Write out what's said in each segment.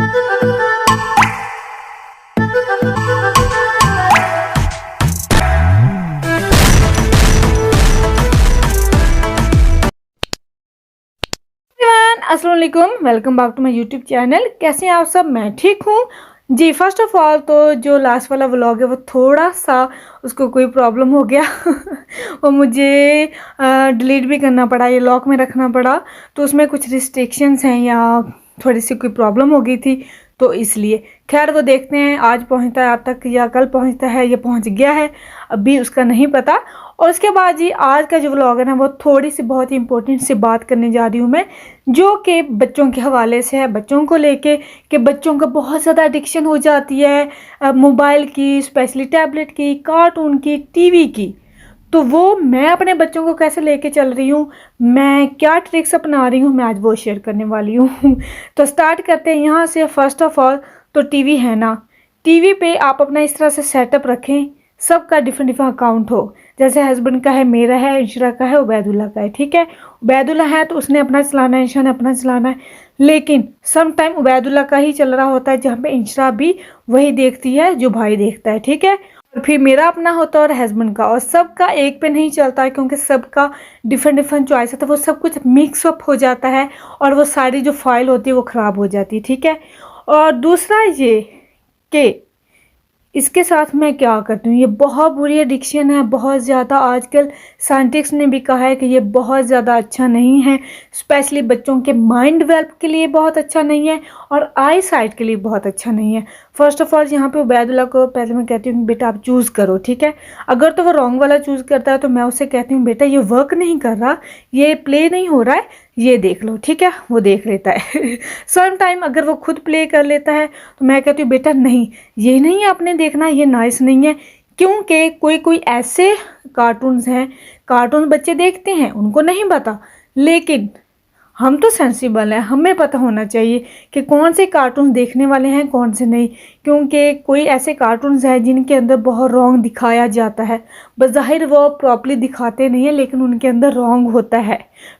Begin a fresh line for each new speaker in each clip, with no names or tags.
अस्सलाम वालेकुम, welcome back to my YouTube channel. कैसे हैं आप सब? मैं ठीक हूँ जी। फर्स्ट ऑफ ऑल तो जो लास्ट वाला व्लॉग है वो थोड़ा सा उसको कोई प्रॉब्लम हो गया वो मुझे डिलीट भी करना पड़ा, ये लॉक में रखना पड़ा। तो उसमें कुछ रिस्ट्रिक्शंस हैं या थोड़ी सी कोई प्रॉब्लम हो गई थी, तो इसलिए खैर वो देखते हैं आज पहुंचता है आप तक या कल पहुंचता है या पहुंच गया है, अभी उसका नहीं पता। और उसके बाद जी आज का जो व्लॉग है ना वो थोड़ी सी बहुत ही इंपॉर्टेंट सी बात करने जा रही हूँ मैं, जो कि बच्चों के हवाले से है। बच्चों को लेके कि बच्चों का बहुत ज़्यादा एडिक्शन हो जाती है मोबाइल की, स्पेशली टैबलेट की, कार्टून की, टीवी की। तो वो मैं अपने बच्चों को कैसे लेके चल रही हूँ, मैं क्या ट्रिक्स अपना रही हूँ, मैं आज वो शेयर करने वाली हूँ तो स्टार्ट करते हैं यहाँ से। फर्स्ट ऑफ ऑल तो टीवी है ना, टीवी पे आप अपना इस तरह से सेटअप रखें, सबका डिफरेंट डिफरेंट अकाउंट हो। जैसे हस्बैंड का है, मेरा है, इंशरा का है, उबैदुल्ला का है, ठीक है। उबैदुल्ला है तो उसने अपना चलाना है, इंशरा ने अपना चलाना है। लेकिन सम टाइम उबैदुल्ला का ही चल रहा होता है, जहाँ पे इंशरा भी वही देखती है जो भाई देखता है, ठीक है। और फिर मेरा अपना होता है और हस्बैंड का, और सबका एक पे नहीं चलता है क्योंकि सबका डिफरेंट डिफरेंट चॉइस है, तो वो सब कुछ मिक्स अप हो जाता है और वो सारी जो फाइल होती है वो ख़राब हो जाती है, ठीक है। और दूसरा ये कि इसके साथ मैं क्या करती हूँ, ये बहुत बुरी एडिक्शन है, बहुत ज़्यादा। आजकल साइंटिस्ट ने भी कहा है कि ये बहुत ज़्यादा अच्छा नहीं है, स्पेशली बच्चों के माइंड डेवलप के लिए बहुत अच्छा नहीं है और आई साइट के लिए बहुत अच्छा नहीं है। फर्स्ट ऑफ ऑल यहाँ पे उबैदुल्ला को पहले मैं कहती हूँ बेटा आप चूज़ करो, ठीक है। अगर तो वो रॉन्ग वाला चूज़ करता है तो मैं उससे कहती हूँ बेटा ये वर्क नहीं कर रहा, ये प्ले नहीं हो रहा है, ये देख लो, ठीक है। वो देख लेता है सम टाइम अगर वो खुद प्ले कर लेता है तो मैं कहती हूँ बेटा नहीं, ये नहीं आपने देखना, ये नाइस नहीं है। क्योंकि कोई कोई ऐसे कार्टून्स हैं, कार्टून बच्चे देखते हैं उनको नहीं पता, लेकिन हम तो सेंसिबल हैं, हमें पता होना चाहिए कि कौन से कार्टून देखने वाले हैं कौन से नहीं। क्योंकि कोई ऐसे कार्टून्स हैं जिनके अंदर बहुत रॉन्ग दिखाया जाता है, बज़ाहिर वो प्रॉपर्ली दिखाते नहीं है लेकिन उनके अंदर रॉन्ग होता है।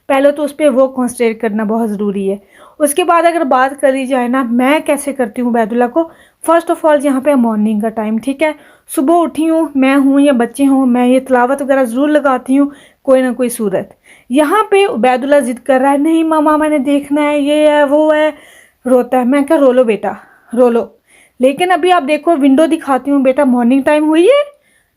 पहले तो उस पर वो कॉन्संट्रेट करना बहुत ज़रूरी है। उसके बाद अगर बात करी जाए ना मैं कैसे करती हूँ बैदुल्ला को, फ़र्स्ट ऑफ ऑल यहाँ पे मॉर्निंग का टाइम, ठीक है। सुबह उठी हूँ, मैं हूँ या बच्चे हों, मैं ये तिलावत वगैरह ज़रूर लगाती हूँ, कोई ना कोई सूरत। यहाँ पे उबैदुल्ला ज़िद कर रहा है, नहीं मामा मैंने देखना है, ये है वो है, रोता है। मैं क्या, रो लो बेटा रो लो, लेकिन अभी आप देखो विंडो दिखाती हूँ, बेटा मॉर्निंग टाइम हुई है,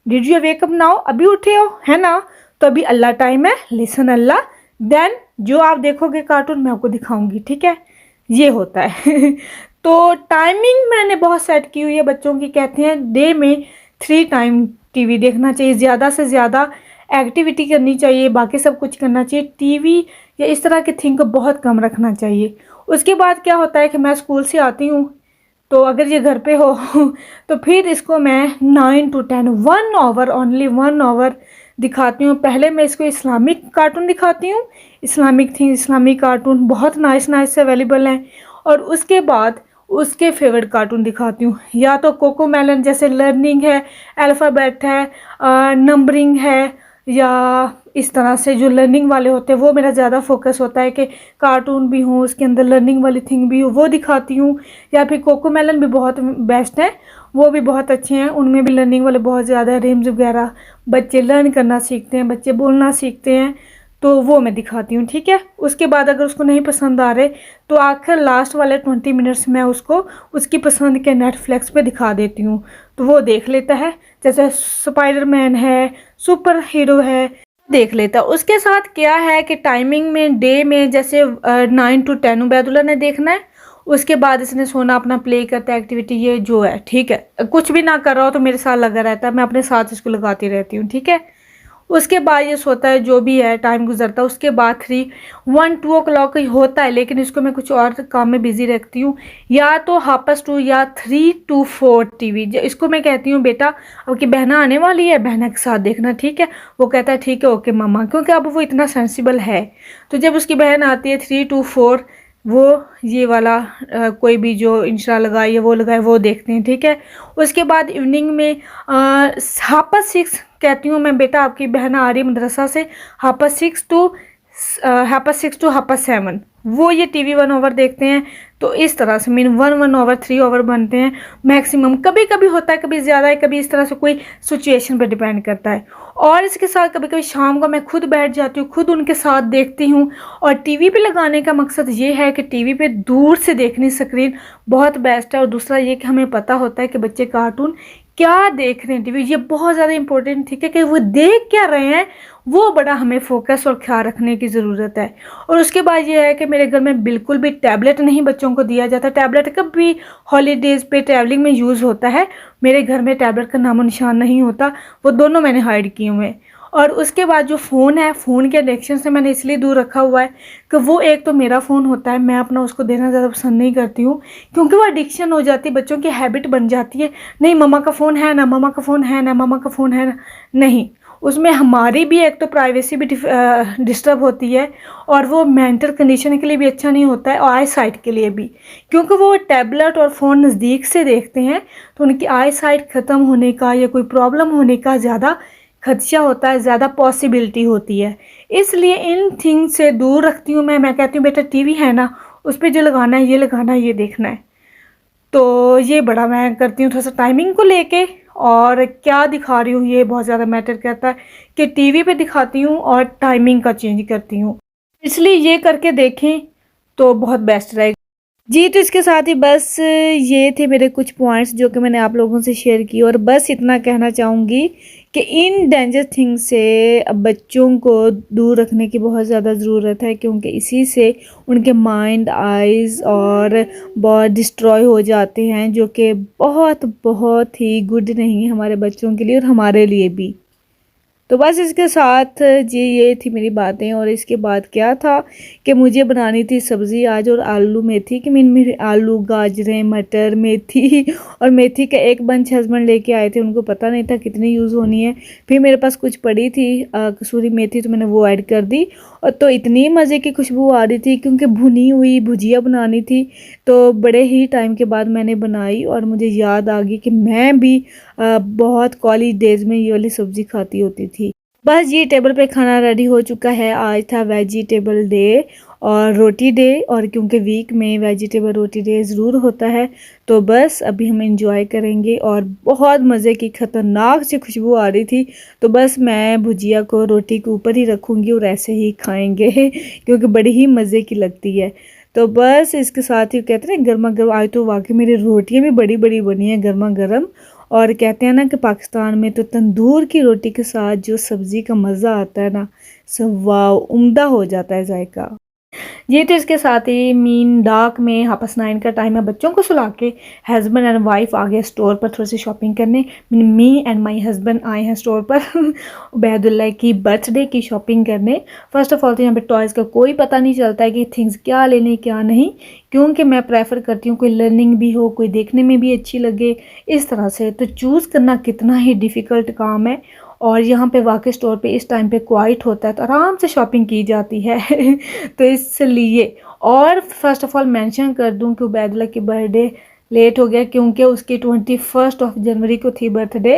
डिड यू वेकअप नाउ, अभी उठे हो है ना, तो अभी अल्लाह टाइम है, लिसन अल्लाह, देन जो आप देखोगे कार्टून मैं आपको दिखाऊंगी, ठीक है। ये होता है तो टाइमिंग मैंने बहुत सेट की हुई है बच्चों की। कहते हैं डे में 3 टाइम टीवी देखना चाहिए, ज़्यादा से ज़्यादा एक्टिविटी करनी चाहिए, बाकी सब कुछ करना चाहिए। टीवी या इस तरह के थिंग को बहुत कम रखना चाहिए। उसके बाद क्या होता है कि मैं स्कूल से आती हूँ, तो अगर ये घर पे हो तो फिर इसको मैं 9 to 10 1 आवर, ओनली 1 आवर दिखाती हूँ। पहले मैं इसको इस्लामिक कार्टून दिखाती हूँ, इस्लामिक थिंग, इस्लामिक कार्टून बहुत नाइस नाइस से अवेलेबल हैं। और उसके बाद उसके फेवरेट कार्टून दिखाती हूँ, या तो कोको मेलन जैसे लर्निंग है, अल्फ़ाबेट है, नंबरिंग है, या इस तरह से जो लर्निंग वाले होते हैं वो मेरा ज़्यादा फोकस होता है कि कार्टून भी हो उसके अंदर लर्निंग वाली थिंग भी हो, वो दिखाती हूँ। या फिर कोको मेलन भी बहुत बेस्ट है, वो भी बहुत अच्छे हैं, उनमें भी लर्निंग वाले बहुत ज़्यादा रिम्स वगैरह, बच्चे लर्न करना सीखते हैं, बच्चे बोलना सीखते हैं, तो वो मैं दिखाती हूँ, ठीक है। उसके बाद अगर उसको नहीं पसंद आ रहे तो आखिर लास्ट वाले 20 मिनट्स में उसको उसकी पसंद के नेटफ्लिक्स पे दिखा देती हूँ, तो वो देख लेता है। जैसे स्पाइडरमैन है, सुपर हीरो है, देख लेता है। उसके साथ क्या है कि टाइमिंग में डे में जैसे 9 to 10 उबैदुल्ला ने देखना है, उसके बाद इसने सोना, अपना प्ले करता है, एक्टिविटी ये जो है, ठीक है। कुछ भी ना कर रहा हो तो मेरे साथ लगा रहता है, मैं अपने साथ इसको लगाती रहती हूँ, ठीक है। उसके बाद ये सोता है, जो भी है टाइम गुजरता है। उसके बाद 1-2 o'clock होता है, लेकिन इसको मैं कुछ और काम में बिजी रखती हूँ, या तो 2:30 या 3 to 4 टीवी। इसको मैं कहती हूँ बेटा अब की बहना आने वाली है, बहना के साथ देखना, ठीक है। वो कहता है ठीक है ओके मम्मा, क्योंकि अब वो इतना सेंसिबल है। तो जब उसकी बहन आती है 3 to 4, वो ये वाला कोई भी जो इंशा लगाए या वो लगाए वो देखते हैं, ठीक है। उसके बाद इवनिंग में 6:30 कहती हूँ मैं, बेटा आपकी बहन आ रही है मदरसा से, 6:30 to 7:30 वो ये टीवी 1 ओवर देखते हैं। तो इस तरह से मीन 1 ओवर 3 ओवर बनते हैं मैक्सिमम। कभी कभी होता है, कभी ज़्यादा है, कभी इस तरह से कोई सिचुएशन पर डिपेंड करता है। और इसके साथ कभी कभी शाम को मैं खुद बैठ जाती हूँ, खुद उनके साथ देखती हूँ। और टीवी पे लगाने का मकसद ये है कि टीवी पे दूर से देखनी स्क्रीन बहुत बेस्ट है। और दूसरा ये कि हमें पता होता है कि बच्चे कार्टून क्या देख रहे हैं टीवी, ये बहुत ज़्यादा इंपॉर्टेंट थी कि वो देख क्या रहे हैं, वो बड़ा हमें फोकस और ख्याल रखने की ज़रूरत है। और उसके बाद ये है कि मेरे घर में बिल्कुल भी टैबलेट नहीं बच्चों को दिया जाता। टैबलेट कभी हॉलीडेज़ पे ट्रैवलिंग में यूज़ होता है, मेरे घर में टैबलेट का नामो निशान नहीं होता, वो दोनों मैंने हाइड किए हुए हैं। और उसके बाद जो फ़ोन है, फ़ोन के एडिक्शन से मैंने इसलिए दूर रखा हुआ है कि वो एक तो मेरा फ़ोन होता है, मैं अपना उसको देना ज़्यादा पसंद नहीं करती हूँ, क्योंकि वो एडिक्शन हो जाती है, बच्चों की हैबिट बन जाती है। नहीं मम्मा का फ़ोन है ना, मम्मा का फ़ोन है ना, मम्मा का फ़ोन है ना, नहीं। उसमें हमारी भी एक तो प्राइवेसी भी डिस्टर्ब होती है, और वो मेंटल कंडीशन के लिए भी अच्छा नहीं होता है, और आई साइट के लिए भी, क्योंकि वो टैबलेट और फ़ोन नज़दीक से देखते हैं तो उनकी आई साइट ख़त्म होने का या कोई प्रॉब्लम होने का ज़्यादा खदशा होता है, ज़्यादा पॉसिबिलिटी होती है। इसलिए इन थिंग से दूर रखती हूँ मैं कहती हूँ बेटा टीवी है ना, उस पर जो लगाना है, ये लगाना है, ये देखना है। तो ये बड़ा मैं करती हूँ थोड़ा सा टाइमिंग को लेके, और क्या दिखा रही हूँ ये बहुत ज़्यादा मैटर करता है कि टीवी पे दिखाती हूँ और टाइमिंग का चेंज करती हूँ। इसलिए ये करके देखें तो बहुत बेस्ट रहेगा। जी, तो इसके साथ ही बस ये थे मेरे कुछ पॉइंट्स जो कि मैंने आप लोगों से शेयर किए, और बस इतना कहना चाहूँगी कि इन डेंजर थिंग्स से अब बच्चों को दूर रखने की बहुत ज़्यादा ज़रूरत है, क्योंकि इसी से उनके माइंड, आइज़ और बहुत डिस्ट्रॉय हो जाते हैं, जो कि बहुत बहुत ही गुड नहीं है हमारे बच्चों के लिए और हमारे लिए भी। तो बस इसके साथ जी ये थी मेरी बातें। और इसके बाद क्या था कि मुझे बनानी थी सब्ज़ी आज, और आलू मेथी की मेरे आलू, गाजरें, मटर, मेथी, और मेथी का एक बंच हस्बैंड लेके आए थे, उनको पता नहीं था कितनी यूज़ होनी है। फिर मेरे पास कुछ पड़ी थी कसूरी मेथी, तो मैंने वो ऐड कर दी, और तो इतनी मज़े की खुशबू आ रही थी, क्योंकि भुनी हुई भुजिया बनानी थी। तो बड़े ही टाइम के बाद मैंने बनाई, और मुझे याद आ गई कि मैं भी बहुत कॉलेज डेज़ में ये वाली सब्ज़ी खाती होती थी। बस ये टेबल पे खाना रेडी हो चुका है। आज था वेजिटेबल डे और रोटी डे, और क्योंकि वीक में वेजिटेबल रोटी डे ज़रूर होता है, तो बस अभी हम इंजॉय करेंगे। और बहुत मज़े की ख़तरनाक सी खुशबू आ रही थी, तो बस मैं भुजिया को रोटी के ऊपर ही रखूँगी और ऐसे ही खाएंगे क्योंकि बड़ी ही मज़े की लगती है। तो बस इसके साथ ही कहते हैं गर्मा गर्म, आज तो वाकई मेरी रोटियाँ भी बड़ी बड़ी बनी हैं गर्मा गर्म। और कहते हैं ना कि पाकिस्तान में तो तंदूर की रोटी के साथ जो सब्ज़ी का मज़ा आता है ना, सब वाह, उम्दा हो जाता है जायका। ये तो इसके साथ ही मीन डार्क में 9:30 का टाइम है, बच्चों को सुला के हस्बैंड एंड वाइफ आ गए स्टोर पर थोड़ी सी शॉपिंग करने। मी एंड माय हस्बैंड आए हैं स्टोर पर उबैदुल्लाह की बर्थडे की शॉपिंग करने। फर्स्ट ऑफ ऑल तो यहाँ पे टॉयज़ का कोई पता नहीं चलता है कि थिंग्स क्या लेने क्या नहीं, क्योंकि मैं प्रेफर करती हूँ कोई लर्निंग भी हो, कोई देखने में भी अच्छी लगे, इस तरह से। तो चूज़ करना कितना ही डिफ़िकल्ट काम है, और यहाँ पे वाकई स्टोर पे इस टाइम पे क्वाइट होता है, तो आराम से शॉपिंग की जाती है तो इसलिए। और फर्स्ट ऑफ ऑल मेंशन कर दूँ कि उबैदुल्लाह की बर्थडे लेट हो गया, क्योंकि उसकी 21 जनवरी को थी बर्थडे,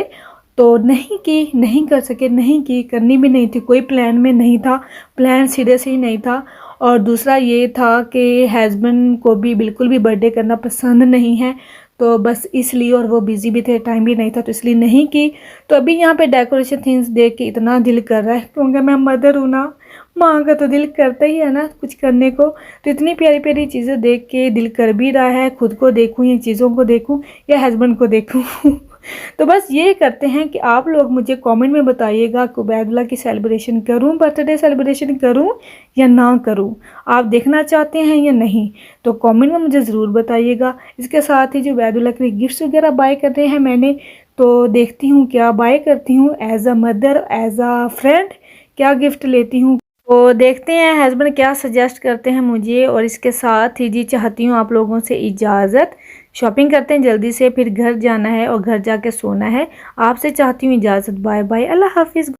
तो नहीं की, नहीं कर सके, नहीं की, करनी भी नहीं थी, कोई प्लान में नहीं था, प्लान सीरियस ही नहीं था। और दूसरा ये था कि हस्बैंड को भी बिल्कुल भी बर्थडे करना पसंद नहीं है, तो बस इसलिए, और वो बिज़ी भी थे, टाइम भी नहीं था, तो इसलिए नहीं की। तो अभी यहाँ पे डेकोरेशन थिंग्स देख के इतना दिल कर रहा है, क्योंकि मैं मदर हूँ ना, माँ का तो दिल करता ही है ना कुछ करने को। तो इतनी प्यारी प्यारी चीज़ें देख के दिल कर भी रहा है, खुद को देखूँ या चीज़ों को देखूँ या हस्बैंड को देखूँ तो बस ये करते हैं कि आप लोग मुझे कमेंट में बताइएगा कि उबैदुल्लाह की सेलिब्रेशन करूं, बर्थडे सेलिब्रेशन करूं या ना करूं, आप देखना चाहते हैं या नहीं, तो कमेंट में मुझे ज़रूर बताइएगा। इसके साथ ही जो उबैदुल्लाह के लिए गिफ्ट्स वगैरह बाय करते हैं मैंने, तो देखती हूँ क्या बाय करती हूँ, as a mother, as a friend क्या गिफ्ट लेती हूँ, तो देखते हैं हस्बैंड क्या सजेस्ट करते हैं मुझे। और इसके साथ ही जी चाहती हूँ आप लोगों से इजाज़त, शॉपिंग करते हैं जल्दी से, फिर घर जाना है और घर जाके सोना है। आपसे चाहती हूँ इजाज़त, बाय बाय, अल्लाह हाफिज़।